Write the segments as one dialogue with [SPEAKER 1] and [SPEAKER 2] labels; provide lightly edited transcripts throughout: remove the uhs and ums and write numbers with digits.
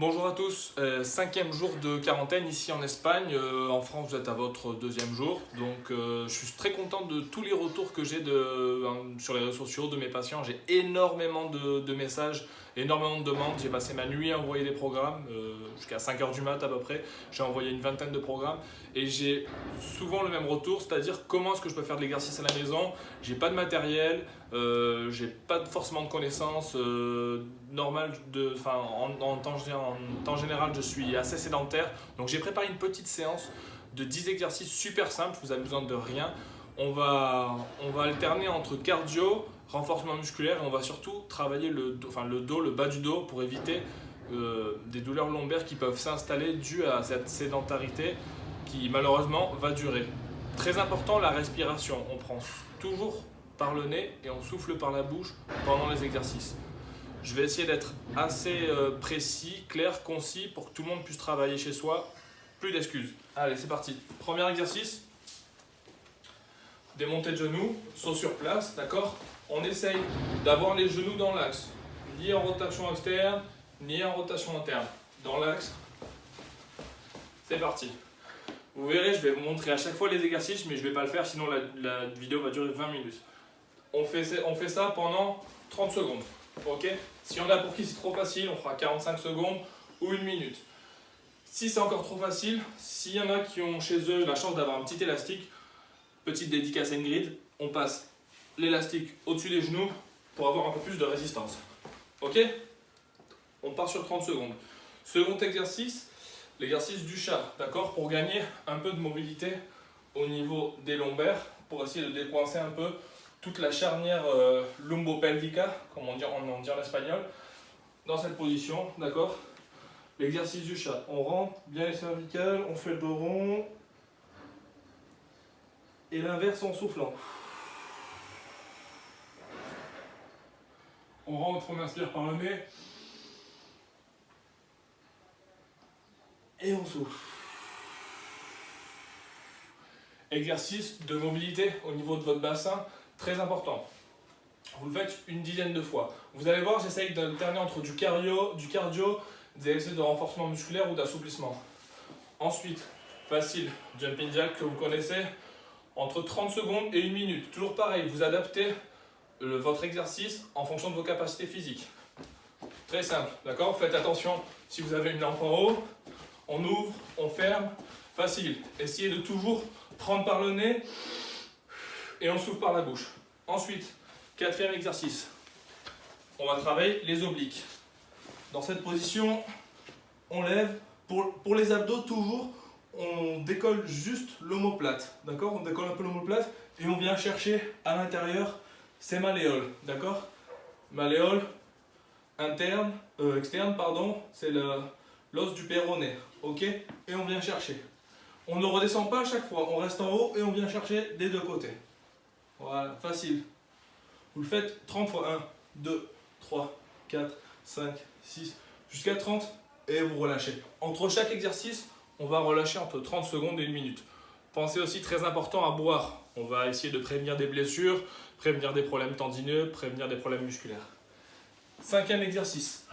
[SPEAKER 1] Bonjour à tous, cinquième jour de quarantaine ici en Espagne. En France, vous êtes à votre deuxième jour. Donc, je suis très content de tous les retours que j'ai sur les réseaux sociaux de mes patients. J'ai énormément de messages, énormément de demandes. J'ai passé ma nuit à envoyer des programmes, jusqu'à 5 heures du mat à peu près. J'ai envoyé une vingtaine de programmes et j'ai souvent le même retour, c'est-à-dire comment est-ce que je peux faire de l'exercice à la maison. J'ai pas de matériel, j'ai pas forcément de connaissances normales. En temps général, je suis assez sédentaire. Donc j'ai préparé une petite séance de 10 exercices super simples. Vous avez besoin de rien. On va alterner entre cardio, renforcement musculaire et on va surtout travailler le dos, le bas du dos pour éviter des douleurs lombaires qui peuvent s'installer dues à cette sédentarité qui malheureusement va durer. Très important, la respiration. On prend toujours par le nez et on souffle par la bouche pendant les exercices. Je vais essayer d'être assez précis, clair, concis pour que tout le monde puisse travailler chez soi. Plus d'excuses. Allez, c'est parti. Premier exercice. Démontée de genoux, saut sur place, d'accord? On essaye d'avoir les genoux dans l'axe, ni en rotation externe, ni en rotation interne. Dans l'axe. C'est parti. Vous verrez, je vais vous montrer à chaque fois les exercices, mais je ne vais pas le faire, sinon la vidéo va durer 20 minutes. On fait ça pendant 30 secondes. Ok? Si on a pour qui c'est trop facile, on fera 45 secondes ou 1 minute. Si c'est encore trop facile, s'il y en a qui ont chez eux la chance d'avoir un petit élastique, petite dédicace à Ingrid, on passe l'élastique au-dessus des genoux pour avoir un peu plus de résistance. Ok? On part sur 30 secondes. Second exercice. L'exercice du chat, d'accord, pour gagner un peu de mobilité au niveau des lombaires, pour essayer de décoincer un peu toute la charnière lumbo-pelvica, comme on dit en espagnol, dans cette position, d'accord. L'exercice du chat, on rentre bien les cervicales, on fait le dos rond, et l'inverse en soufflant. On rentre, on inspire par le nez, et on souffle. Exercice de mobilité au niveau de votre bassin, très important. Vous le faites une dizaine de fois. Vous allez voir, j'essaye d'alterner entre du cardio, des exercices de renforcement musculaire ou d'assouplissement. Ensuite, facile, jumping jack que vous connaissez, entre 30 secondes et 1 minute. Toujours pareil, vous adaptez votre exercice en fonction de vos capacités physiques. Très simple, d'accord? Faites attention si vous avez une lampe en haut. On ouvre, on ferme, facile. Essayez de toujours prendre par le nez et on souffle par la bouche. Ensuite, quatrième exercice. On va travailler les obliques. Dans cette position, on lève. Pour les abdos, toujours, on décolle juste l'omoplate. D'accord? On décolle un peu l'omoplate et on vient chercher à l'intérieur ces malléoles. D'accord? Malléole externe, pardon, c'est l'os du péroné. Ok? Et on vient chercher. On ne redescend pas à chaque fois, on reste en haut et on vient chercher des deux côtés. Voilà, facile. Vous le faites 30 fois 1, 2, 3, 4, 5, 6, jusqu'à 30 et vous relâchez. Entre chaque exercice, on va relâcher entre 30 secondes et 1 minute. Pensez aussi, très important, à boire. On va essayer de prévenir des blessures, prévenir des problèmes tendineux, prévenir des problèmes musculaires. Cinquième exercice.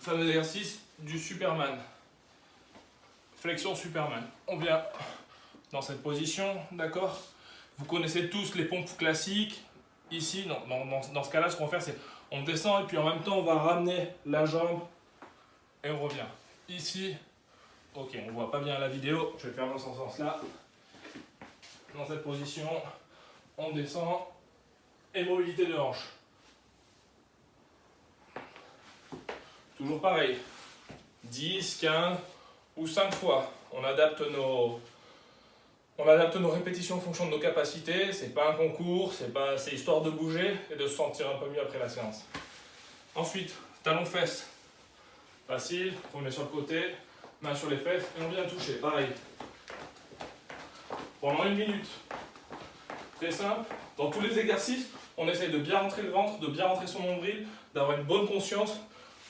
[SPEAKER 1] Fameux exercice du Superman. Flexion Superman. On vient dans cette position, d'accord? Vous connaissez tous les pompes classiques. Ici, dans ce cas-là, ce qu'on va faire, c'est on descend et puis en même temps, on va ramener la jambe et on revient. Ici, ok, on ne voit pas bien la vidéo, je vais le faire dans ce sens-là. Dans cette position, on descend et mobilité de hanche. Toujours pareil, 10, 15 ou 5 fois. On adapte nos répétitions en fonction de nos capacités. C'est pas un concours, c'est histoire de bouger et de se sentir un peu mieux après la séance. Ensuite, talons fesses. Facile, on met sur le côté, main sur les fesses et on vient toucher. Pareil. Pendant 1 minute. Très simple. Dans tous les exercices, on essaye de bien rentrer le ventre, de bien rentrer son nombril, d'avoir une bonne conscience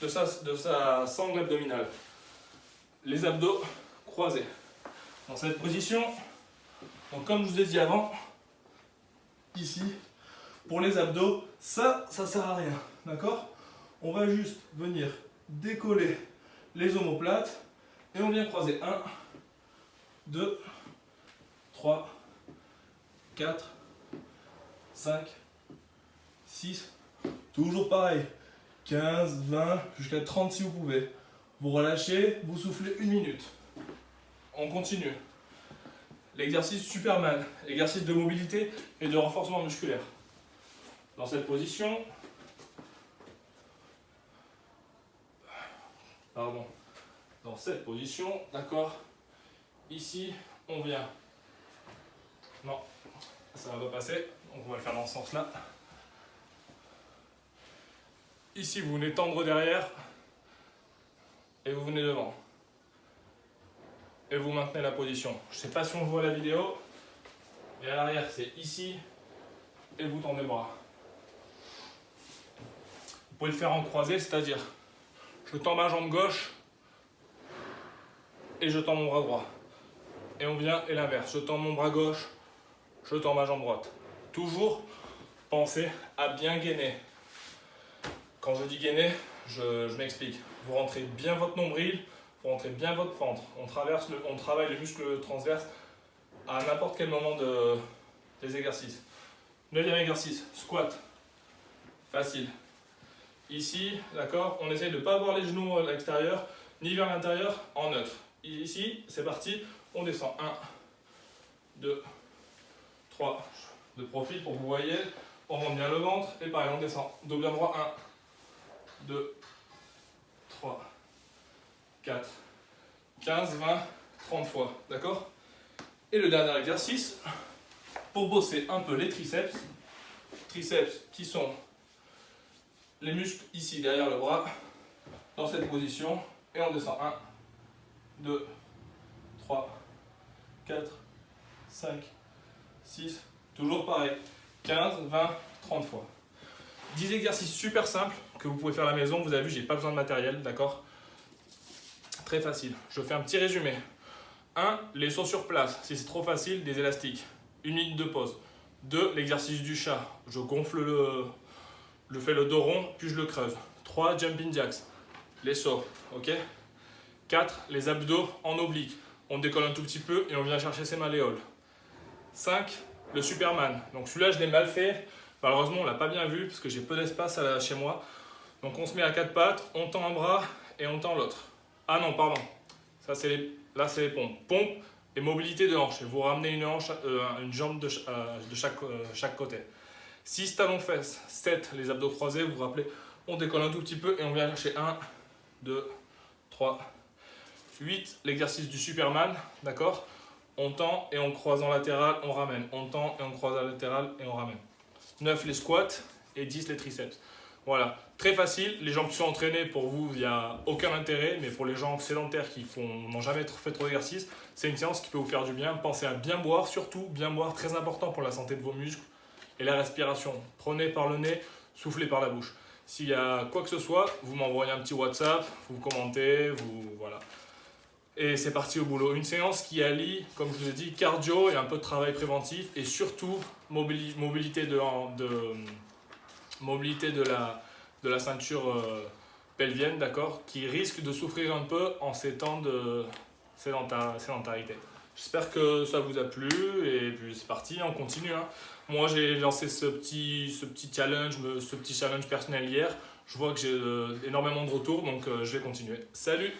[SPEAKER 1] de sa sangle abdominale. Les abdos croisés. Dans cette position, donc comme je vous ai dit avant, ici, pour les abdos, ça sert à rien, d'accord? On va juste venir décoller les omoplates et on vient croiser 1, 2, 3, 4, 5, 6, toujours pareil, 15, 20, jusqu'à 30 si vous pouvez. Vous relâchez, vous soufflez 1 minute. On continue. L'exercice Superman, exercice de mobilité et de renforcement musculaire. Dans cette position, dans cette position, d'accord, ici, on vient, non, ça va pas passer, donc on va le faire dans ce sens-là. Ici, vous venez tendre derrière et vous venez devant. Et vous maintenez la position. Je ne sais pas si on voit la vidéo, mais à l'arrière, c'est ici et vous tendez le bras. Vous pouvez le faire en croisé, c'est-à-dire je tends ma jambe gauche et je tends mon bras droit. Et on vient et l'inverse. Je tends mon bras gauche, je tends ma jambe droite. Toujours pensez à bien gainer. Quand je dis gainer, je m'explique. Vous rentrez bien votre nombril, vous rentrez bien votre ventre. On travaille le muscle transverse à n'importe quel moment des exercices. 9e exercice, squat. Facile. Ici, d'accord, on essaye de ne pas avoir les genoux à l'extérieur, ni vers l'intérieur, en neutre. Ici, c'est parti, on descend. 1, 2, 3, de profil pour que vous voyez. On rentre bien le ventre, et pareil, on descend. Dos bien droit, 1, 2, 3, 4, 15, 20, 30 fois, d'accord? Et le dernier exercice, pour bosser un peu les triceps qui sont les muscles ici derrière le bras, dans cette position, et on descend. 1, 2, 3, 4, 5, 6, toujours pareil, 15, 20, 30 fois. 10 exercices super simples que vous pouvez faire à la maison. Vous avez vu, j'ai pas besoin de matériel, d'accord? Très facile. Je fais un petit résumé. 1, les sauts sur place. Si c'est trop facile, des élastiques. 1 minute de pause. 2, l'exercice du chat. Je gonfle je fais le dos rond, puis je le creuse. 3, jumping jacks. Les sauts, ok? 4, les abdos en oblique. On décolle un tout petit peu et on vient chercher ses malléoles. 5, le Superman. Donc celui-là, je l'ai mal fait. Malheureusement, on ne l'a pas bien vu parce que j'ai peu d'espace chez moi. Donc on se met à 4 pattes, on tend un bras et on tend l'autre. Ah non, pardon. Ça, là, c'est les pompes. Pompe et mobilité de hanche. Et vous ramenez une jambe de chaque côté. 6, talons fesses. 7, les abdos croisés. Vous vous rappelez, on décolle un tout petit peu et on vient chercher 1, 2, 3, 8, l'exercice du Superman. D'accord? On tend et on croise en latéral, on ramène. On tend et on croise en latéral et on ramène. 9, les squats et 10, les triceps. Voilà, très facile. Les gens qui sont entraînés, pour vous, il n'y a aucun intérêt. Mais pour les gens sédentaires qui n'ont jamais fait trop d'exercice, c'est une séance qui peut vous faire du bien. Pensez à bien boire, surtout bien boire, très important pour la santé de vos muscles. Et la respiration, prenez par le nez, soufflez par la bouche. S'il y a quoi que ce soit, vous m'envoyez un petit WhatsApp, vous commentez, voilà. Et c'est parti au boulot. Une séance qui allie, comme je vous ai dit, cardio et un peu de travail préventif et surtout mobilité de la ceinture pelvienne, d'accord, qui risque de souffrir un peu en ces temps de sédentarité. J'espère que ça vous a plu et puis c'est parti, on continue. Hein. Moi j'ai lancé ce petit challenge personnel hier. Je vois que j'ai énormément de retours donc je vais continuer. Salut!